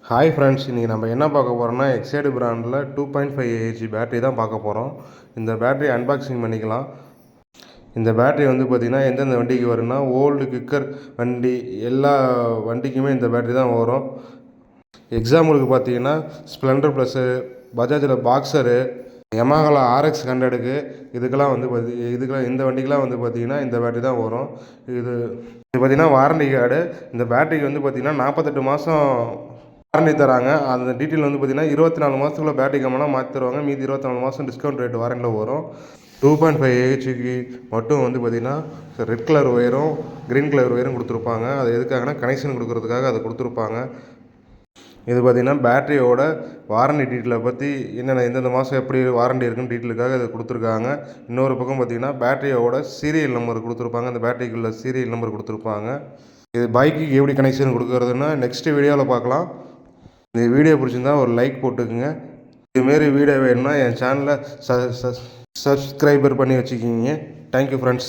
Hi friends, இன்றைக்கி நம்ம என்ன பார்க்க போகிறோம்னா எக்ஸைடு பிராண்டில் 2.5 ஏஹெச்பி பேட்டரி தான் பார்க்க போகிறோம். இந்த பேட்டரி அன்பாக்சிங் பண்ணிக்கலாம். இந்த பேட்டரி வந்து பார்த்திங்கன்னா எந்தெந்த வண்டிக்கு வரும்னா ஓல்டு கிக்கர் வண்டி எல்லா வண்டிக்குமே இந்த பேட்டரி தான் வரும். எக்ஸாம்பிளுக்கு பார்த்தீங்கன்னா ஸ்ப்ளெண்டர் ப்ளஸ்ஸு, பஜாஜில் பாக்ஸரு, யமஹாவில் ஆர்எக்ஸ் 100க்கு இதுக்கெல்லாம் வந்து இதுக்கெல்லாம் இந்த வண்டிக்கெலாம் வந்து பார்த்திங்கன்னா இந்த பேட்டரி தான் வரும். இது பார்த்திங்கன்னா வாரண்டி கார்டு. இந்த பேட்டரிக்கு வந்து பார்த்திங்கன்னா 48 மாதம் வாரண்டி தராங்க. அந்த டீட்டெயில் வந்து பார்த்திங்கன்னா 24 மாதத்துக்குள்ள பேட்டரி கம்மினா மாற்றி தருவாங்க. மீதி 24 மாதம் டிஸ்கவுண்ட் ரேட் வாரண்டியில் வரும். 2.5 ஏஹெச்க்கு மட்டும் வந்து பார்த்திங்கன்னா ரெட் கலர் ஒயரும் க்ரீன் கலர் ஒயரும் கொடுத்துருப்பாங்க. அது எதுக்காகனா கனெக்ஷன் கொடுக்குறதுக்காக அதை கொடுத்துருப்பாங்க. இது பார்த்திங்கன்னா பேட்டரியோட வாரண்டி டீட்டெயிலை பற்றி என்னென்ன எந்தெந்த மாதம் எப்படி வாரண்டி இருக்குன்னு டீட்டெயிலுக்காக இதை கொடுத்துருக்காங்க. இன்னொரு பக்கம் பார்த்திங்கன்னா பேட்டரியோட சீரியல் நம்பர் கொடுத்துருப்பாங்க. அந்த பேட்டரிக்குள்ள சீரியல் நம்பர் கொடுத்துருப்பாங்க. இது பைக்குக்கு எப்படி கனெக்ஷன் கொடுக்குறதுன்னா நெக்ஸ்ட் வீடியோவில் பார்க்கலாம். இந்த வீடியோ பிடிச்சிருந்தா ஒரு லைக் போட்டுக்குங்க. இதுமாரி வீடியோ வேணும்னா என் சேனலை சப்ஸ்கிரைபர் பண்ணி வச்சுக்கிங்க. Thank you friends.